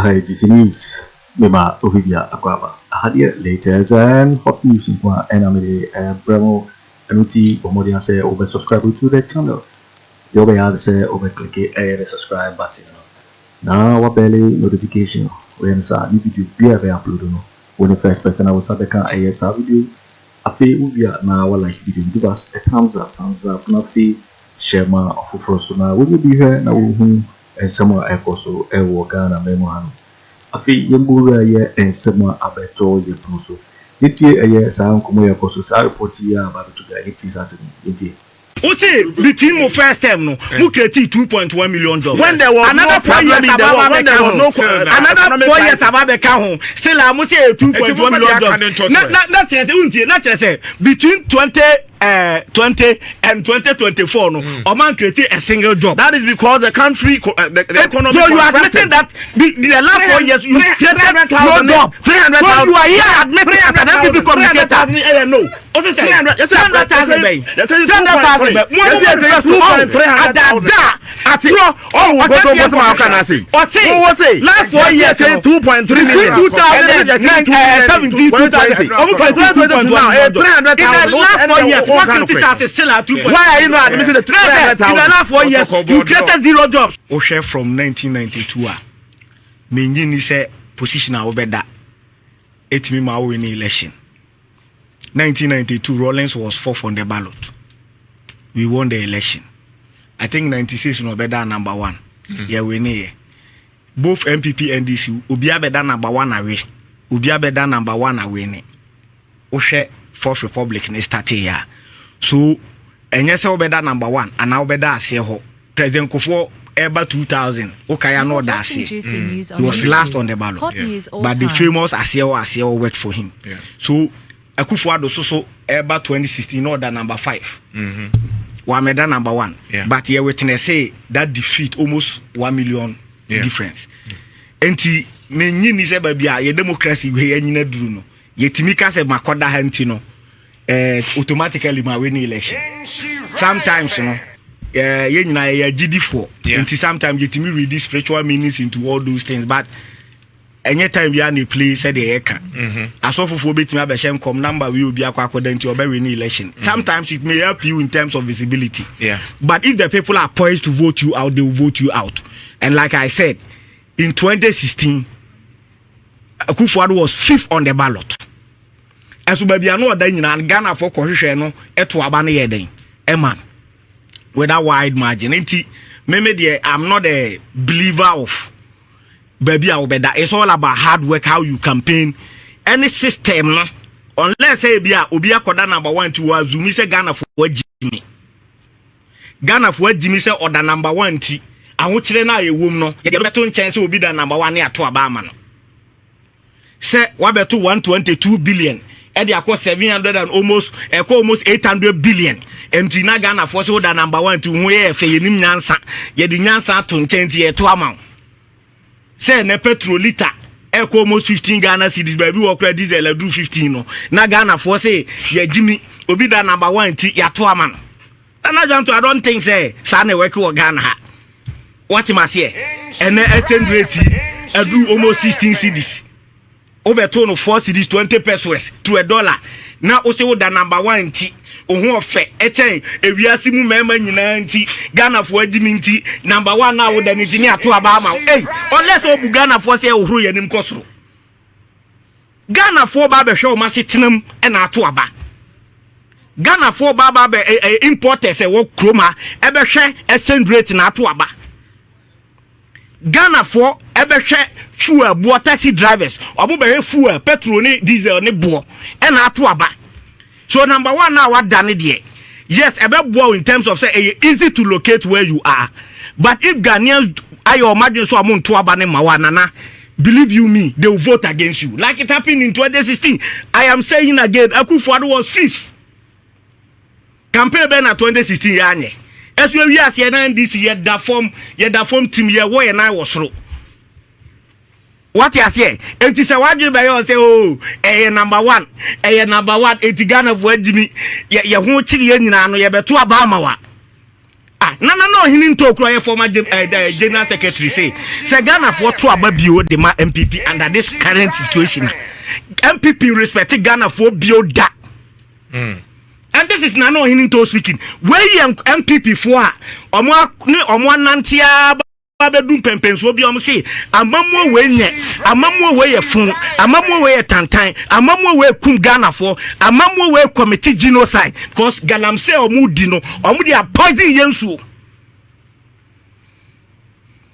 This is Mema Ohibia Akwaba. I had yet latest and hot news in one and I'm a Bremo Anuti Omodia say over subscribe to the channel. You over have say over click the subscribe button. Now what belly notification when sa new video be upload no. When the first person I was at the can video. I feel we are now like video give us a thumbs up, nothing share my offer so now we will be here now and somewhere also a Ghana Memohan. I feel Yambura ye and somewhere abeto ye proso. It year a sound Kumoya Koso report here about to get it is as it. Okay, between my first term, no, who created 2.1 million jobs. When there was another 4 years about the count, still I must say 2.1 million jobs. Not say between 2020 and 2024, no, a man created a single job. That is because the country, the economy. So you are admitting that the last 4 years you created no job. 300,000. You are here admitting as an NPP communicator. No. 300,000. Last 4 years 2.3 million. 2017, 2020. Last 4 years, what criticizers is still at 2.3. Why are you not admitting the 300,000? In the last 4 years, you created 0 jobs. Oshe from 1992. Menjini say position obeda. It me ma win election. 1992, Rawlings was 4th on the ballot. We won the election. I think 96 no better number 1. Yeah, we need both NPP and DC. Ubia better number 1 away. Ubia better number 1 away. Oshe 4th Republic ne start here. So, and yes, better number 1. And now better say ho. President Akufo Addo 2000. Okay, I know that say he was last on the ballot. But the famous Aseo worked for him. Yeah. So Akufo Addo so Addo 2016 order number 5. Wameda number 1. Yeah. But here witness say that defeat almost 1 million difference. Enti menyi say bia ye democracy we anyina duru no. Yetimika say makoda hanti no. Automatically ma win election. Sometimes you know ye nyina ye GD4. Enti sometimes yetimi read the spiritual meanings into all those things, but anytime we are in a place, said the eka. As of for betting, I shall come number we will be according to your election. Sometimes it may help you in terms of visibility. Yeah. But if the people are poised to vote you out, they will vote you out. And like I said, in 2016, Akufo Addo was 5th on the ballot. As we be no other in Ghana for Kojo eto abane yeden. Man, with a wide margin. Maybe I'm not a believer of. Baby, it's all about hard work, how you campaign. Any system, no? Unless say Obia Koda number 1 to Azumi say Ghana for Jimmy. Ghana for Jimmy say order number 1 T. I want to know a woman, no. You get a chance to be the number 1 near to Abama. Say, what about 122 billion? And they are cost 700 and almost 800 billion. And Tina Ghana for so the number 1 to where Fayin Yansa, yet the Yansa to change here to amount. Say ne petrol liter echo almost 15 Ghana cedis baby work diesel do 15 no na Ghana for say ye Jimmy obi da number 1 ti ya to aman and I don't think say sa na work Ghana ha what must here and exchange rate do almost 16 cedis obeto no 4 cedis 20 pesos to $1 na o say da number 1 ti ohun ofe echen ewiase mu mema nyina nti Ghana for adimi nti number 1 na wo da ni ni ato aba ma unless obu Ghana for say ohuru yanim kosoro Ghana for ba be hwe o ma setenam e na ato aba Ghana for ba be importers e wo kroma e be hwe exchange rate na ato aba Ghana for e be hwe fuel bo taxi drivers obo be fuel petrol ni diesel ni bo e na ato aba. So number 1 now what done it here. Yes, a bit in terms of say easy to locate where you are. But if Ghanaians are your imagine so amount to abane mawanana, believe you me, they will vote against you. Like it happened in 2016. I am saying again, Akufo Addo was 5th. Campaign ben at 2016 yanye. As we are saying this year that form team here where and I was through. What you say? It is a wadi by you say, oh, number 1, number 1, Ghana for Jimmy, ya won't chill in an ye betu abama. no hinin to kura former general secretary say Ghana for to ababio the MPP under this current situation. MPP respect Ghana for bio da. And this is Nano Hininto speaking. Where young MPP for omo nantia babedum pempen so bi om say amamwo we nye amamwo we ye fun amamwo we ye tantan amamwo we kum Ghana for amamwo we committee genocide because galamsey omu di no omu di poison yensu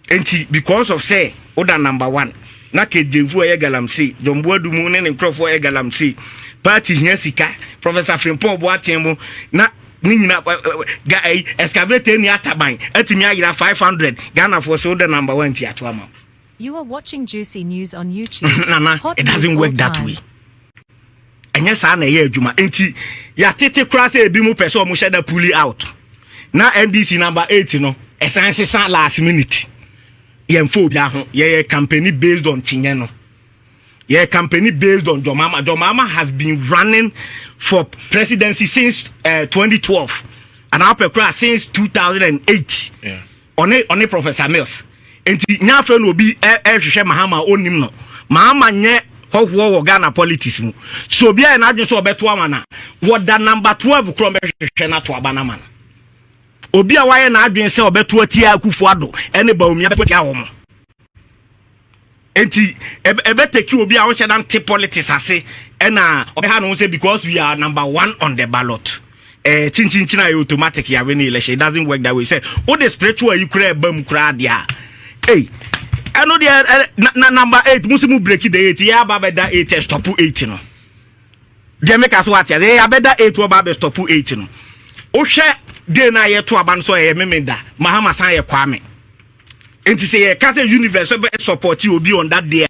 enti because of say order number 1 na kejevu ye galamsey jombo adumu ne nkrofo ye galamsey party here sika Professor Prempeh Boatemo na Nina excavator ni ataban atimi ayira 500 Ghana for so the number 1 tiatwama. You are watching Juicy News on YouTube. Nana, it doesn't work that way. Enya sa na ye adwuma enti ya tete kura se ebi mu pese o mu sheda pulley out. Na NDC number 8 no essence last minute. Ye mfo bia ho ye campaign based on tinye no. Yeah, campaign based on Jomama. Jomama has been running for presidency since 2012, and Upper since 2008. Yeah. On a Professor Mills. And now friend will be Mahama onim no. Mahama nye ho Ghana politics mu. So be an adjust so beto mana. What that number 12 krom na to abana man. Obi a waye na adwen se obeto atia Akufo Addo ene Bawumia beto awo. Enti ebe take obi a won dan te politics ase na obeha no say because we are number 1 on the ballot chin automatic ya win election. It doesn't work that way. Say all the spiritual you kura bam kura dia hey I know the number 8 musimu break the 8 ya ba be that 8 stop 8 no dey make us what ya be that 8 ba be stop 8 no o hwe dey na ye to aban so ye memenda Mahama san ye kwame. And to say, Castle Universe support you will be on that day.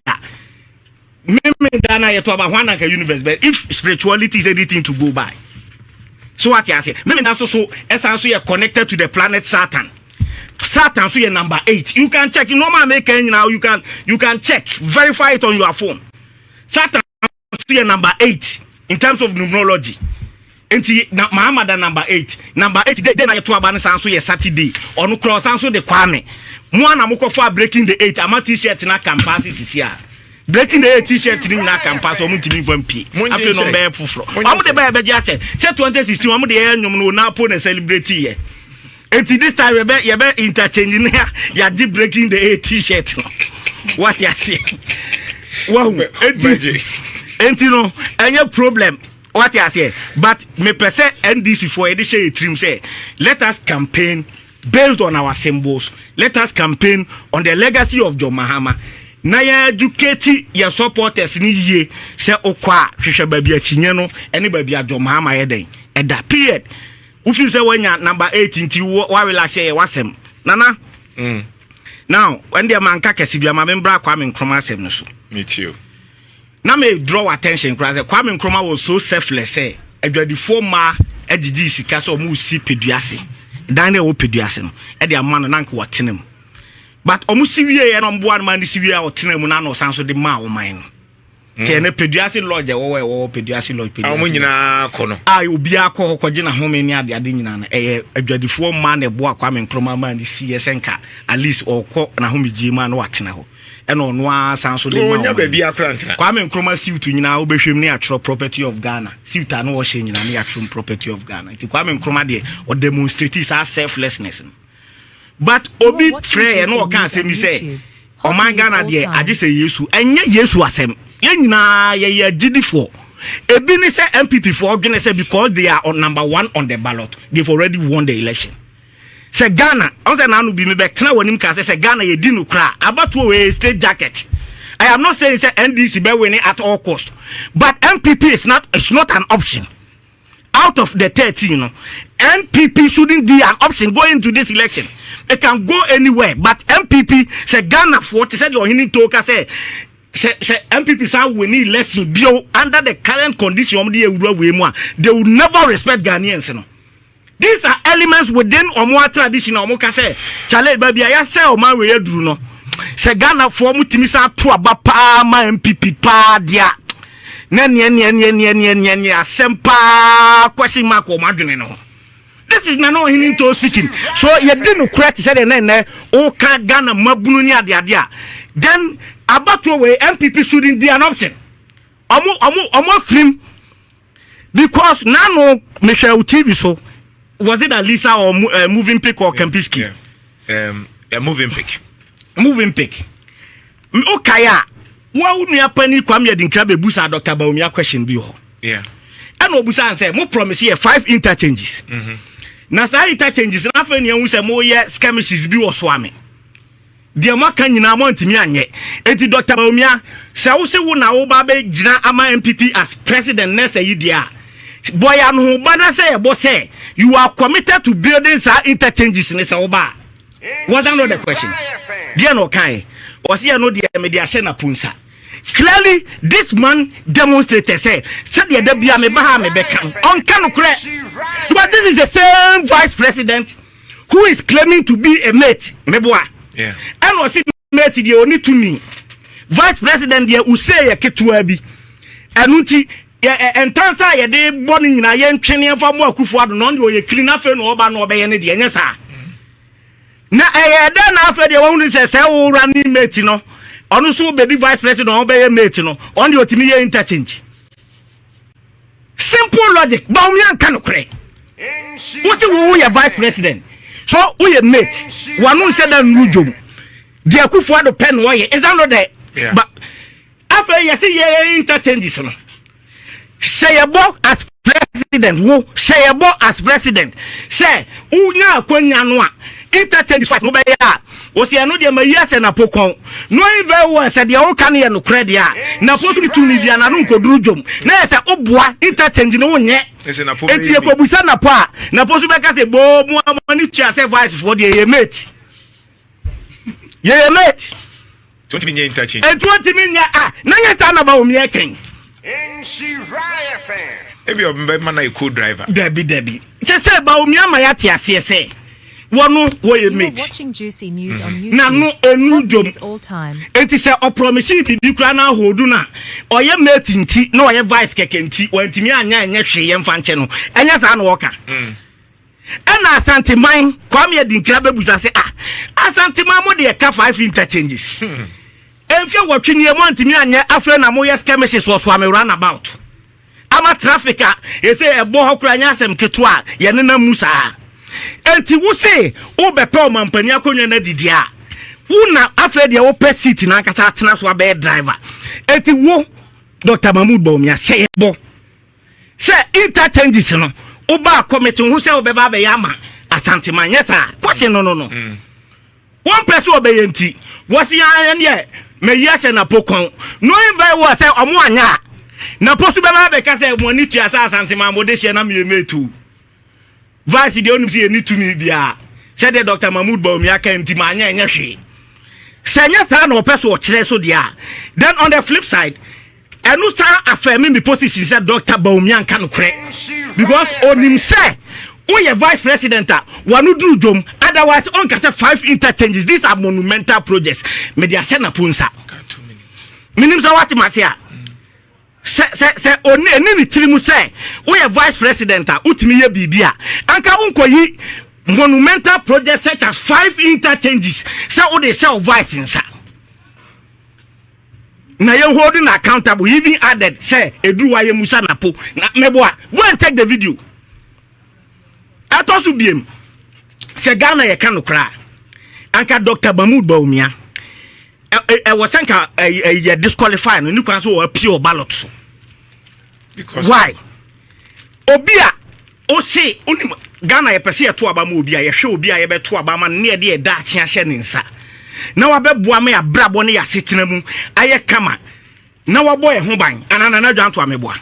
Maybe Dana you talk about one like a universe, but if spirituality is anything to go by. So what you say? Maybe that's also essentially you're connected to the planet Saturn. Saturn so you're number 8. You can check. You normal making now. You can check, verify it on your phone. Saturn so you're number 8 in terms of numerology. And Mahamadu number 8. Number 8 then I to about so ye Saturday. Or no cross so the Kwame. Mwana moko for breaking the 8. Ama t-shirt na campus is here. Breaking the 8 t-shirt na campus o mutimi vampi. After no be fufro. Omo de be be say 2016 omo de nyom no NAPO na celebrate here. And this time you be interchanging ya di breaking the 8 t-shirt. What you say? Wow. Enti no any problem. What you say? But me pese NDC for edition trim say let us campaign based on our symbols. Let us campaign on the legacy of John Mahama. Na ya educate your supporters ni ye say okwa hwehwe babia chinye no ene babia John Mahama yeden. At that period, we feel say when number 8 nti wa will say wasem. Nana. Now, when the man ka kesi bia ma membra Kwame Nkrumah asem no so. Me too. Now me draw attention because Kwame Nkrumah was so selfless. Say, edwadifo ma edidi sika so mu si peduase. Dan na wo peduase no. E de amano na nka watenem. But omu siwie ye no mboa man siwie a watenem na no sanso de ma wo man. Te na peduase lodge wo peduase lodge peduase. Amu nyina kono. Ai obi akọ hokoje na home ni ade nyina na edwadifo ma na ebo Kwame Nkrumah man di si yesenka at least okọ na home ji ma na watena ho. Eno no asanso de ma. Onya baby akrantra. Kwame Nkrumah siutu nyina obehwem ne atro property of Ghana. Siuta no wo hye nyina ne atro property of Ghana. Ti Kwame Nkrumah de o demonstrate his selflessness. But obi frey no kan say mi say o man Ghana de age say Yesu. Enye Yesu asem. Ye nyina ye gidi for. Ebi ni say MPP for ogene say because they are on number 1 on the ballot. They've already won the election. Say Ghana, I say na no be me back na wonim ka say Ghana ye di no kra about we straight jacket. I am not saying say NDC be winning at all cost, but MPP is not an option. Out of the 13, NPP shouldn't be an option going into this election. It can go anywhere, but MPP say Ghana for said your hini talk say MPP say winning election bio under the current condition they will never respect Ghanaians. These are elements within Omo tradition. Omo ka say chale baby ya say o man we duru no. Se Ghana for mutimi sa to aba pa ma MPP pa dia. Ne asempa question mark o madwene no. This is Nano Hininto speaking. So you didn't correct said and okay Ghana mabunu ni ade. Then about your way NPP shouldn't be an option. Omo film because Nano Michelle TV so was it a Lisa or moving pick or Kempiski? A moving pick. Moving pick. Okay, what would me happen if Kwame Dinkrabe Busa Dr. Bawumia question be all? Yeah. And Obusa say, more promise here 5 interchanges. Now, interchanges, and after you say more skirmishes be or swarming. The American in amount me and yet. Eti Dr. Bawumia, say, wona Obabe Jina Ama MPP as president next year. Boy, and who bana say, boss say, you are committed to building some interchanges in this Oba. Was another question? Dear no kai, or see another mediation punsa. Clearly, this man demonstrated say, said the Debia me Bahame Beckham on Canocre. But this is the same vice president who is claiming to be a mate, Meboa. Yeah. And was it mate the only to me. Vice president ye Usay Ketuabi. And Uti and Tansa ye de born in a young Kenyan for more Akufo Addo non you clean up and over no obey any yes, sir. Now, then after the one who says, oh, running mate, you know. Also, baby vice president obey a mate, you know, on your Timia interchange. Simple logic, Bawumia Campaign. What you vice president? So we a mate. One who said that Nujum. The Akufo Addo pen way is that not there? Yeah. But after you see your interchanges, say about as president, who say about as president, say, Unya Kwenyanwa, interchange fight, no better. Was the another Mayas and Opoku. Knowing very well, said the old canny and credit. Now, possibly to Nidia and Uncle Drujum. Now, say, oh, boy, interchange no one yet. It's a Kobusana pa. Now, possibly I say, Bo, money say vice for the mate. Yeah, mate. 20 million interchange. And 20 million, Nanya Bawumia King. Maybe your man a cool driver. Debbie. Just say Bawumia Mayati, say. One no way You are mate. watching Juicy News on YouTube. Na no enu Hot news job. all time. Enti se o promise bi kura na hodu na. Oye mate nti na oye vice keke nti wantimi anya enye hwe ye mfa nche no. Enya sa na woka. Ena asanteman Kwame Dinkra bebusa se asanteman mo de ka 5 interchanges. Enfia wotwe ne mo antimi anya afre na mo ye skirmishes so am run about. Ama trafficker e se e bo hokura nya asem ketua ye ne na musa. Enti wo se o bepe o mampani akonwa na didia una afre de wo pe seat na akata atena so abe driver enti wo Dr. Mahamadu Bawumia say bo say interchanges no o ba committee hu say o be ba be yama asante man yes ah question no one person obey enti wo se yan ye me yes na pokon no invite wo say omo anya na postu be ba be ka say mo ni tua asante man mo de hye na me metu Vice the only see any to me bia said the Dr. Mahamadu Bawumia can timanya enya hwe senya sa na opeso o kire so dia. Then on the flip side enu sa affirm me position said Dr. Bawumia kan kure because onim say we vice president wanu duru dwom otherwise on ka say 5 interchanges. These are monumental projects me dia se na punsa 2 minutes minim sa wati masia se oni eni tirimu say we vice president utimi ye bibia anka unkoyi monumental projects such as 5 interchanges say o dey sell vice nsa na you holding accountable even added say eduwa ye musa na po na meboa go and check the video atosu biem say Ghana ye kan kra anka Dr. Mahamadu Bawumia was anka ye disqualified no kwan so pure ballot so because why obia o say onim Ghana ye pese ye to aba ma obia ye hwe obia ye beto aba ma ne de da achia hye ne nsa na wabeboa me abrabo ne ya setena mu aye kama na wabo ye ho ban anana na dwanto ameboa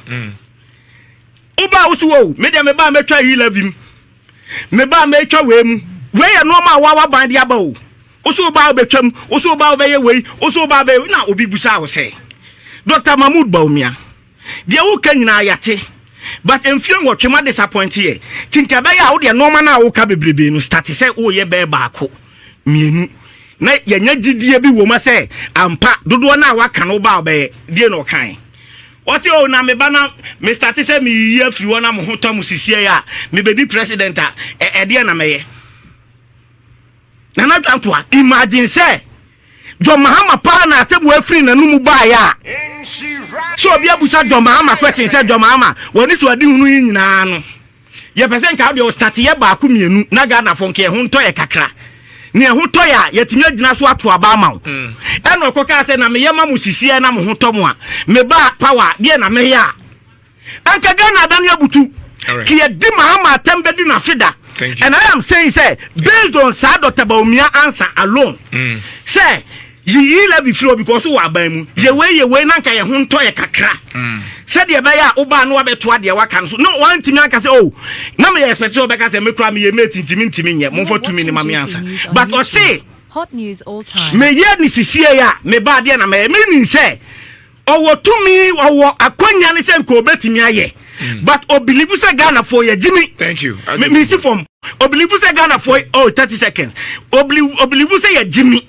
oba usuwo me de me ba metwa yi lavim me ba metwa we mu we ye no ma wa ban de aba o usuwo ba betwam usuwo ba be ye we usuwo ba be na obi busa wo say Dr. Mahamadu Bawumia de wo ka nyina ayate but emfie wo twema disappoint here tinka be ya wo de no ma na wo ka bebrebe no start say wo ye be baako mienu na yanya gidie bi wo ma say ampa dodo na waka no ba be die no kan What you na me bana me start say me year free one am ho tom sisi ya me be di president e de na me ye. Na na twantoa imagine say John Mahama pa na se bu afri na numu ba ya. So obi abusa John Mahama question say John Mahama woni to adi hunu nyina no. Ye person ka be start ye ba ku mienu na ga na fonke ho nto ye kakra. Ne ho to ya yetimi agina so ato aba ma wo. E no koka say na me ye ma musisi na mo ho to mo a me ba power de na me ya. Anka ga na dan yabutu. Ki ye di Mahama tembe di na fida. And I am saying say based on Dr. Bawumia answer alone. Say ye level flow because who are by mu ye way nanka ye ho nto ye kakra. Said the baya oba no abeto ade wa kan so no one timi aka say oh na me expect so beka say me kra me ye mate ntimi nye mo for 2 minutes me answer but o say hot news all time me ye ni sisie ya me ba de na me ni say owo tumi owo akonya ni say nko betimi aye but o believe say Ghana for ye Jimmy. Thank you. Me see from o believe say Ghana for 30 seconds o believe say ye Jimmy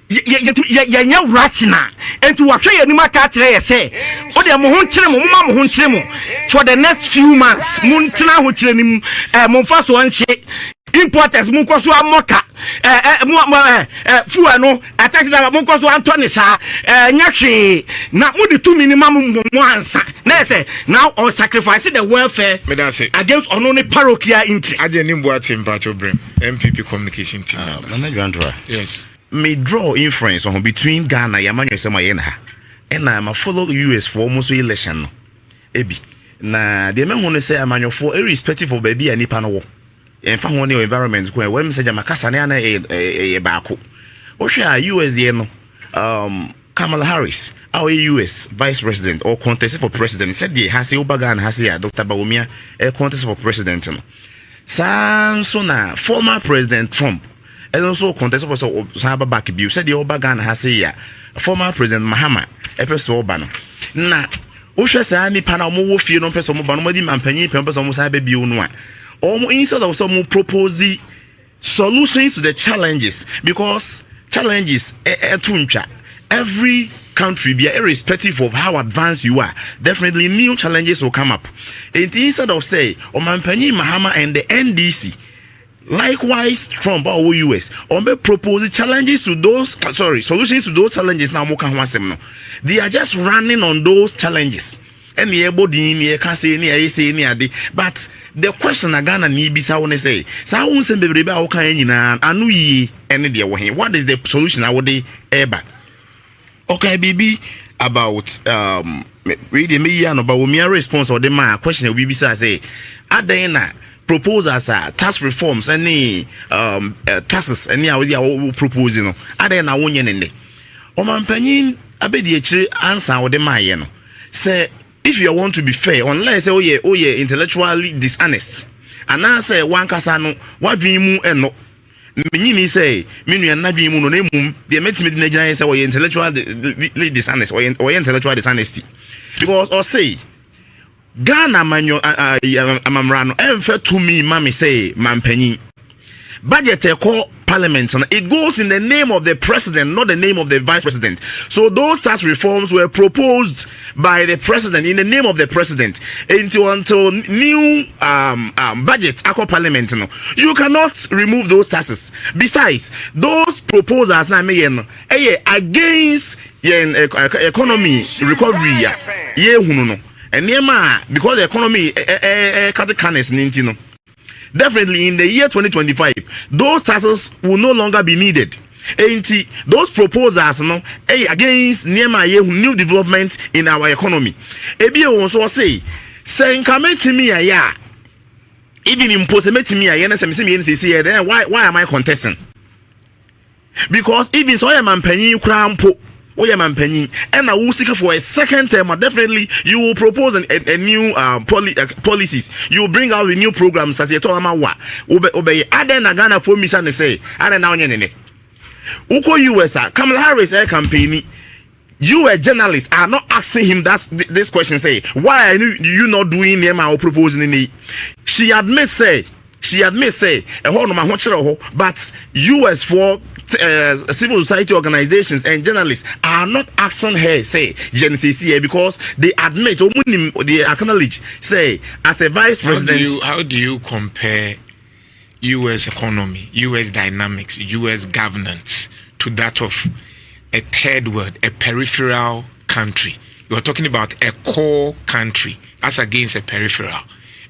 ya rational enti wahwe ye nima ka kire ye say o de mo ho nkire mo ho nkire mo for the next few months mun tena ho kire nim mo fa so anhye importers mun ko so amoka fuwa no attack da mun ko so antoni sa nyahwe na mo de 2 minimum mo ansa na say now on sacrifice the welfare against only parochial interest ade ni mbo atimpa cho brem NPP communication team yes may draw inference on between Ghana Yamanyo Semayenha and I'm a follow US for almost election. Ebi na the men who say Amanyo for irrespective of baby and Nipano and found one environments where when say Jamakasana a Baku. Osha US Kamala Harris, our US vice president or contest for president, said the Hasi Obagan Hasia, Dr. Bawumia, a contest for president. Sansona, former President Trump. And also contest was Saba back abuse said the Obagan has a former President Mahama episode ban. Na Usha Sani Panamo fear no person Banmodi Mampany Pempers almost have a one. Almost instead of some propose solutions to the challenges because challenges every country be irrespective of how advanced you are, definitely new challenges will come up. And instead of say Mampany Mahama and the NDC. Likewise, Trump or US propose challenges to those solutions to those challenges now they are just running on those challenges. And but the question Ghana need be say what is the solution I would ever okay baby about reading me and Bawumia response or the man question will be say Adena proposals tax reforms any taxes any we proposing ada na wonye nene o mampanyin abedi akire answer with the man say if you want to be fair unless say oh yeah intellectually dishonest and I say one kasa no wadwin mu eno menyini say menu na dwin mu no na mum de metime de na say oh intellectually dishonest or intellectual dishonesty because or say Ghana manyo amamrano emfe to me mami say mampanyin budget call parliament and it goes in the name of the president not the name of the vice president so those tax reforms were proposed by the president in the name of the president until new budget call parliament no you cannot remove those taxes besides those proposals na me against economy recovery ye hunu no and because the economy definitely in the year 2025 those taxes will no longer be needed. Those proposals no against new development in our economy. Ebi also say increment me even impose me then why am I contesting? Because even so I am paying crampo and I will seek for a second term. Definitely, you will propose a new policies. You will bring out the new programs as you told me. Obey. Aden Ghana for me and say, Aden now nyene. Uko US Kamala Harris campaign. You journalists are not asking him this question. Say, why are you not doing them or proposing any? She admits say she admits say but US for civil society organizations and journalists are not asking her say Genesis because they admit or they acknowledge say as a vice president. How do you compare US economy, US dynamics, US governance to that of a third world, a peripheral country? You are talking about a core country as against a peripheral,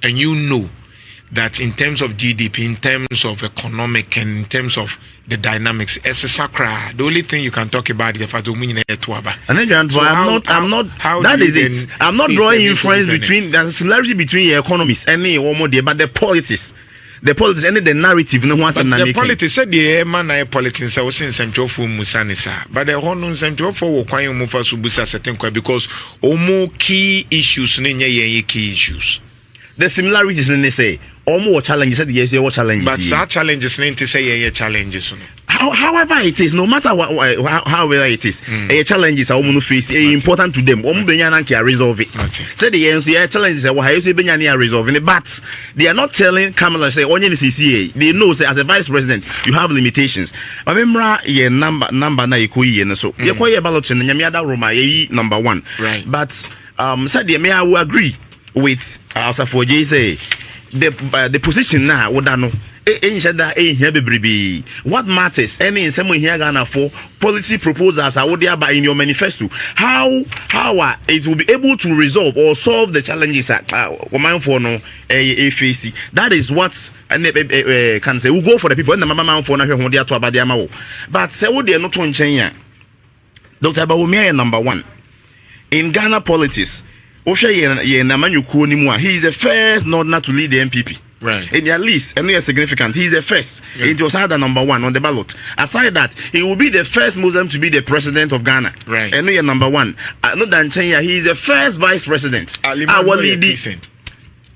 and you know that in terms of GDP, in terms of economic, and in terms of the dynamics, as a sacra, the only thing you can talk about is the I'm not drawing inference between the similarity between economies and but the politics. The politics and the narrative no one the politics said the man politics I was in Central for Musanisa, but the Honor Central for Kwai Mufa Subusa certain because omo key issues key issues. The similarities they say more challenges yes what challenges but that challenges need to say challenges. However it is, no matter however it is, a challenges are face important to them. Can resolve it. Say the answer challenges are why you resolving it, but they are not telling Kamala say only the CCA. They know say as a vice president you have limitations. I remember number na ikoyi so you call your ballot in Nyamiada Roma number 1. Right. But said the mayor will agree with for J say the position now what know what matters any in some here Ghana for policy proposals are what they are in your manifesto how it will be able to resolve or solve the challenges at for no face. That is what can say we go for the people and the mama for na but say what they are not on China. Dr. Bawumia number 1 in Ghana politics. He is the first Northerner to lead the NPP. Right. In their list, and they are significant. He is the first. Yeah. It was either number 1 on the ballot. Aside that, he will be the first Muslim to be the president of Ghana. Right. And we are number 1. Not than Kenya, he is the first vice president. Our leader.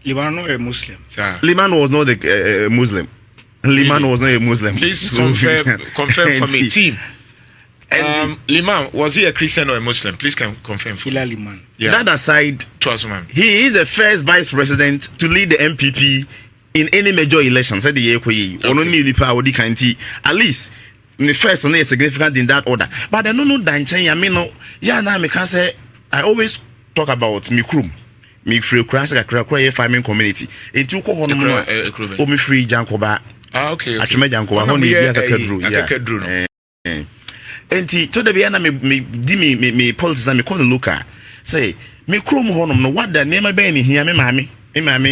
Liman not a Muslim. Liman was not a Muslim. Liman was not a Muslim. Please confirm for me, team. Liman, was he a Christian or a Muslim? Please confirm for me. Liman. Yeah. That aside, he is the first vice president to lead the MPP in any major election. Said the at least the first and significant in that order. But I don't know that I always talk about Mikrum. Me free farming community. It took me free Jankoba. Okay. Jankoba. Enti to the biana me politics na me call local say me krom honom no what da nema be ni hia me maame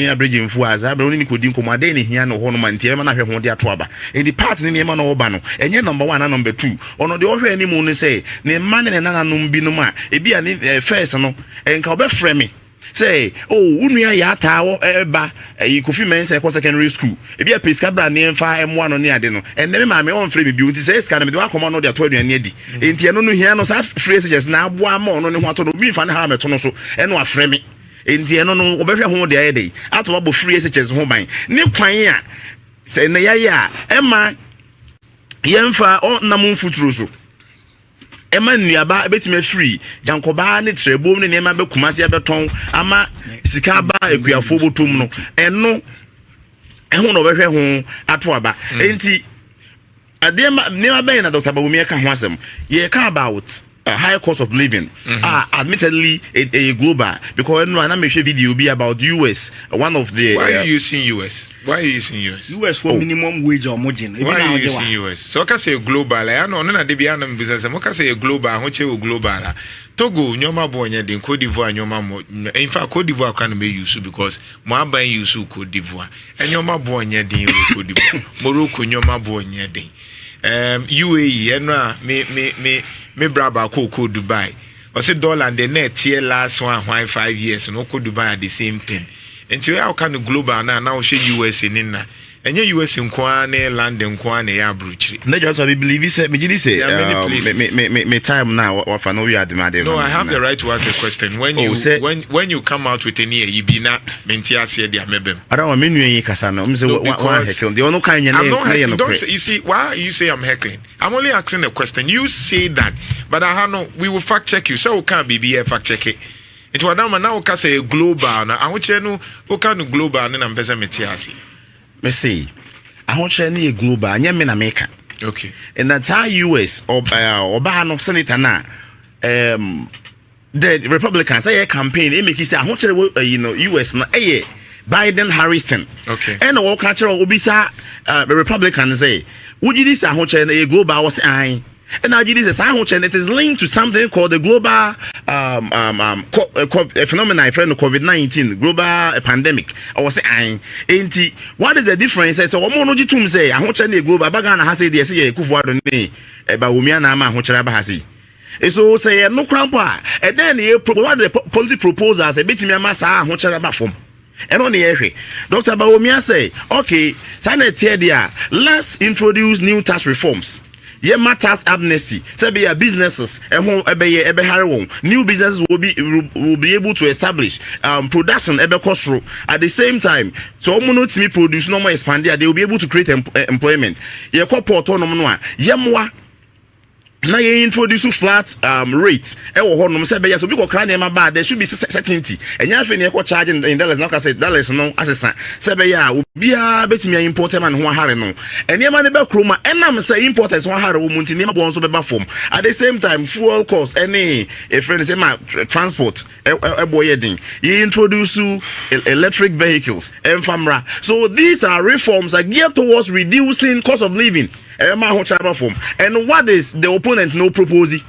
abreje mfu aza abre oni kodi nkomo ade ni hia no honom anti e ma na hwe ho de ato aba in the part ni nema no oba no enye number 1 and number 2 ono de ohwe ani mu no say ne ma ne nananom binom a ebi a ne first no enka obefre me say unua ya tawo eba Kofi Mensah secondary school ebi a pesca bra ne mfa M1 no ne ade no enne me maame on frɛ bibi unti say ska na me de akoma no de ato aduane adi enti eno no hia no sa phrases na aboa ma ono ne ho ato no mi mfa ne ha meto no so eno afrɛ me enti eno no obehwɛ ho de ayede ato abo phrases ho ban ne kwan a say na ya ema yemfa on namun futuro so Emma Niaba betime free Jankoba ne trebom ne nema be kumase beton ama sika ba ekuafo botum no eno eho no behwe ho ato aba enti adema nema be na Dr. Bawumia ka ho asem ye ka about high cost of living admittedly a global because no na me share video be about US one of the why are you using US US for minimum wage or margin why are you using US so ka say global I know na de bia na business mo ka say global ho che global Togo nyoma bo nya den Cote d'Ivoire nyoma mo in fact Cote d'Ivoire kan me use because mo aban use Cote d'Ivoire nyoma bo nya den Cote d'Ivoire Morocco nyoma bo nya den UAE eno me braba ko Dubai or say dollar and the net here last 5 years no ko Dubai at the same thing until how can the global now show US in na enye US nkwa na London nkwa na ya bruchiri na just I believe say me say me time now of no we admire. No, I have the right to ask a question when you come out with any you be na menti ase dia mebem I don't want me nuen kasa no me say one heckling the ono kan na don't you see why you say I'm heckling I'm only asking a question you say that but I know we will fact check you so we can't be fact check it was now we can say global na I want you know we can global na mpesa meti ase me say I want to any global anya me na make. Okay. And that's how US or no senator na the Republicans say campaign they make it say I want to US na Biden Harrison. Okay. And all culture obisa the Republicans say would you this I want to a global was I and now this is it is linked to something called the global phenomenon friend of COVID-19 global pandemic. I was saying what is the difference? So omonoji tum say I want to global bagana has say say Akufo Addo ne Bawumia na ma ho kyerɛ ba ha sei. So say no crampa and then what the policy proposals a bit me ama sa ho kyerɛ ba fom. And on the area, Dr. Bawumia say, okay, let's introduce new tax reforms. Yeah, matters amnesty. Say be businesses, new businesses will be able to establish production cost at the same time. So not me produce no more expand they will be able to create employment. Yeah, corporate autonomy. Yeah, more. Now you introduce flat rates. Say be so because crane bad there should be certainty. And you have charging in dollars. Now say dollars no assessment. Say be bia betimi import man ho hare no. And you man be kroma. Enam say importers ho hare wo munti ne mabon so be ba form. At the same time fuel cost any a friend say ma transport boyedin. You introduce electric vehicles famra. So these are reforms that geared towards reducing cost of living. And what is the opponent no proposing?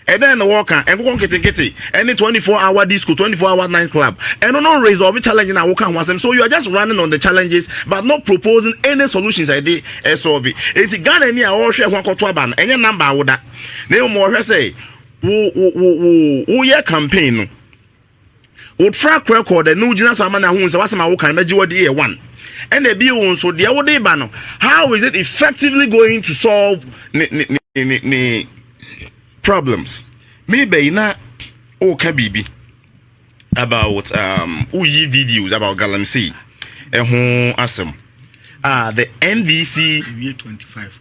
And then the worker and go get any 24-hour disco, 24-hour nightclub, and no resolve challenge in our worker. So you are just running on the challenges, but not proposing any solutions. I did solve it. It's Ghana near all share one ban any number would that. No more say, your campaign would track record the new general Samana who is a Wasama who can imagine what the one. And the bill so the other banner. How is it effectively going to solve problems? Maybe not okay about uyi videos about galamsey asem. The NDC 25.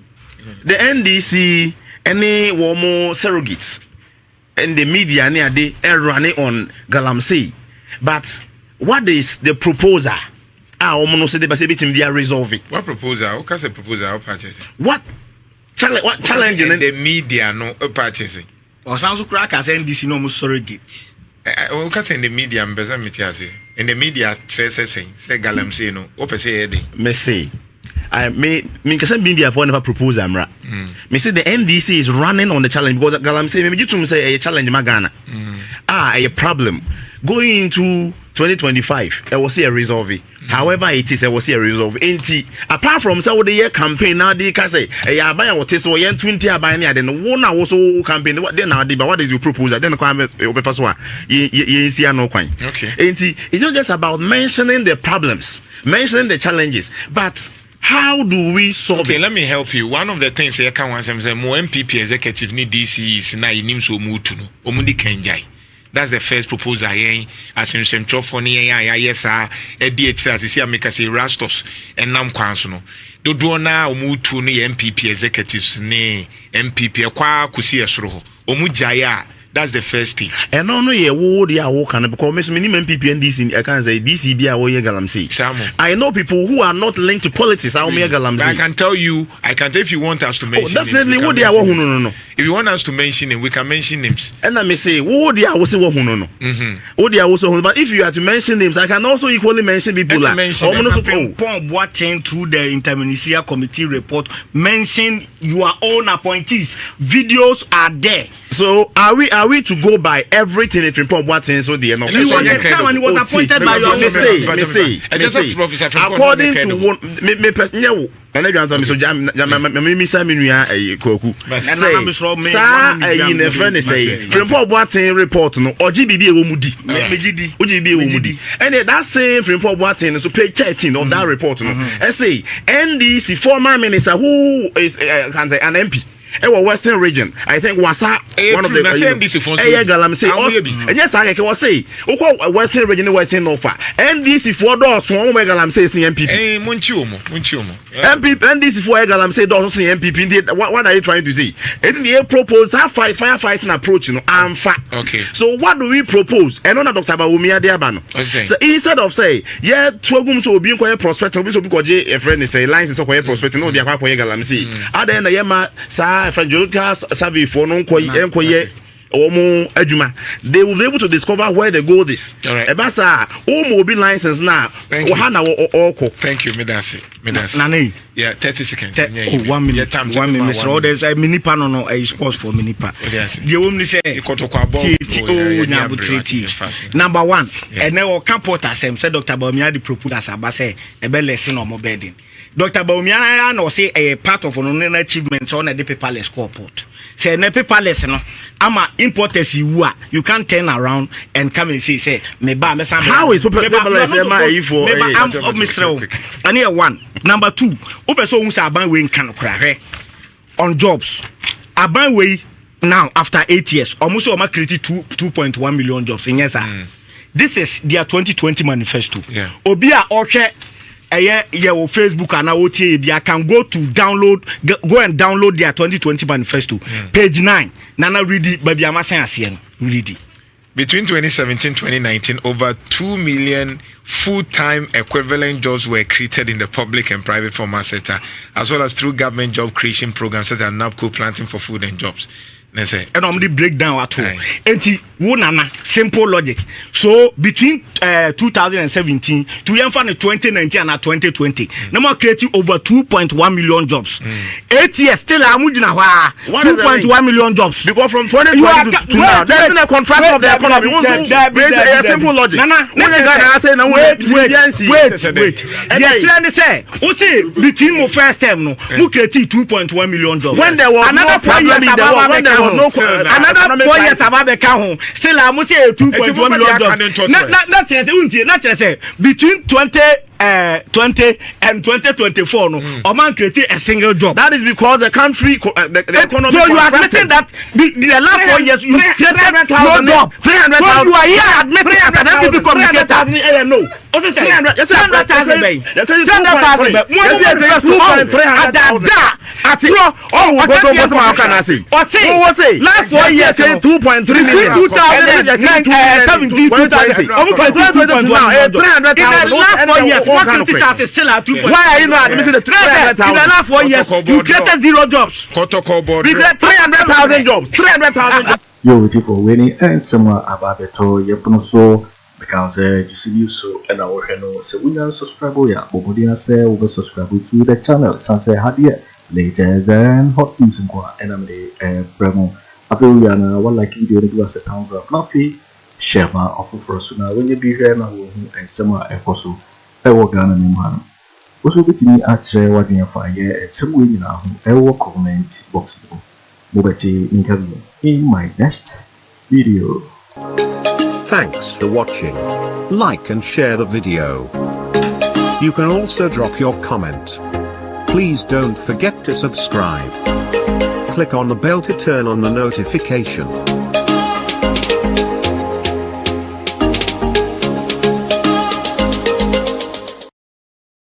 The NDC any more surrogates and the media near they are running on galamsey. But what is the proposal? They are resolving. What proposal? What kind of proposal? What challenge in the media no purchasing? Or sounds crack as NDC no surrogate. What kind in the media? In the media, say galamsey no. Open say me say. I may can media for never propose Amra. Me say the NDC is running on the challenge because galamsey maybe you to say a challenge Magana. A problem going into 2025, I will see a resolve. However, it is I will see a resolve. Apart from so the year campaign now, they can say, "I buy what is so 20 buy near then one also campaign." What then now? But what is your proposal? Then come first one. You see no coin. Okay. It's not just about mentioning the problems, mentioning the challenges, but how do we solve it? Let me help you. One of the things I can want to say, more NPP executive need DC is now in him so mutu no. Omundi kenjai. That's the first proposal here. As in some trophony, yes, DH as see make us a rastos and nam council. Do na mutu ni NPP executives ne NPP kwa kusi esro. Omujaya. That's the first stage. And no, yeah, wo they are working because minimum NPP and DC. I can say DC be our galamsey. I know people who are not linked to politics. Galamsey. I can tell you. If you want us to mention. Definitely, what they are no. If you want us to mention him, we can mention names. And I may say, what they are also no. What they are also. But if you are to mention names, I can also equally mention people like. What through the interministerial committee report mention your own appointees. Videos are there. So are we to go by everything if you put what in so the no? You want the time when he was appointed by your say. According to one me and I grant me so me Sammy Kweku. Say in a friend say from what report no or GBB Omudi. And that same from what so page 13 of that report no. I say NDC former minister who is can say an MP. Western region. I think Wasa one of the galamsey. And yes, I can say Western region Western North. NDC for those one galamsey MPP. NDC for galamsey doors MPP. What are you trying to say? And the propose firefighting approach, Okay. So what do we propose? And on Dr. Bawumia Diabano. So instead of say, yeah, twogum so being quite prospecting, we so because a friend is a license of prospecting, no, they are quite galamsey. Other than the Yama, Sa, Franjolka, Savi, for non quay, Omo Ejuma, they will be able to discover where the gold is. All right. Ebasa, Omo be license now. Thank you. Thank you, Medasi. Nani. Yeah, 30 seconds. 1 minute. 1 minute. So there's a mini pan no a sports for mini pan. The woman say number 1. And now Campota said Dr. Bawumia the proposed as Abase a bell lesson or more bedding. Dr. Bawumia no say a part of an achievement on a paperless scoreboard. Say a paperless no. Ama importers you can't turn around and come and say me ba me some. How is paperless for Mr. And here 1. Number 2. Opeso who say aban we can cry on jobs. Aban we now after 8 years almost created 2.1 million jobs in yes sir. This is their 2020 manifesto. Yeah. Obia Oche your Facebook and OTA they can go and download their 2020 manifesto. Page 9. Nana read it, baby Amasan read it. Between 2017-2019, over 2 million full-time equivalent jobs were created in the public and private formal sector, as well as through government job creation programs such as NAPO planting for food and jobs. And I'm the breakdown at all. Simple logic. So between 2017 to 2019 and 2020, now creating over 2.1 million jobs. 8 years still 2.1 million jobs. Because from 2020 to now, there's been a contraction of the economy. A simple logic. Wait. And the say, between my first term, no, we created 2.1 million jobs. When there was another 4 years another 4 years about the count. Still, I must say 2.1 million jobs. Not say between 2020 and 2024, no, a man created a single job. That is because the country, the economy. So you are admitting that the last 4 years you created no job. 300,000. So you are here admitting as an NPP communicator. No. What is it? 300,000. 300,000. Last 4 years, 2.3 million. 2017, 2020. Last 4 years, what criticizes is still at 2.3. Why are you not admitting the 300,000? In the last 4 years, you created 0 jobs. We created 300,000 jobs. 300,000. You're waiting for winning and someone about the toy. You're so because you see so and our hello. So we are subscribe. Yeah, Bawumia say over subscribe to the channel. Sunse Hadia latest and hot news and I'm the Prempeh. Afriyie na what like video to give us a thumbs up. Nothing share my offer for us now. When you be here now and someone Akoto. Ewo Ghana ni mhanu. Also betimi achire wadwen fa ye esemwe nyina ho ewo comment box no. Mobeti interview in my next video. Thanks for watching. Like and share the video. You can also drop your comment. Please don't forget to subscribe. Click on the bell to turn on the notification.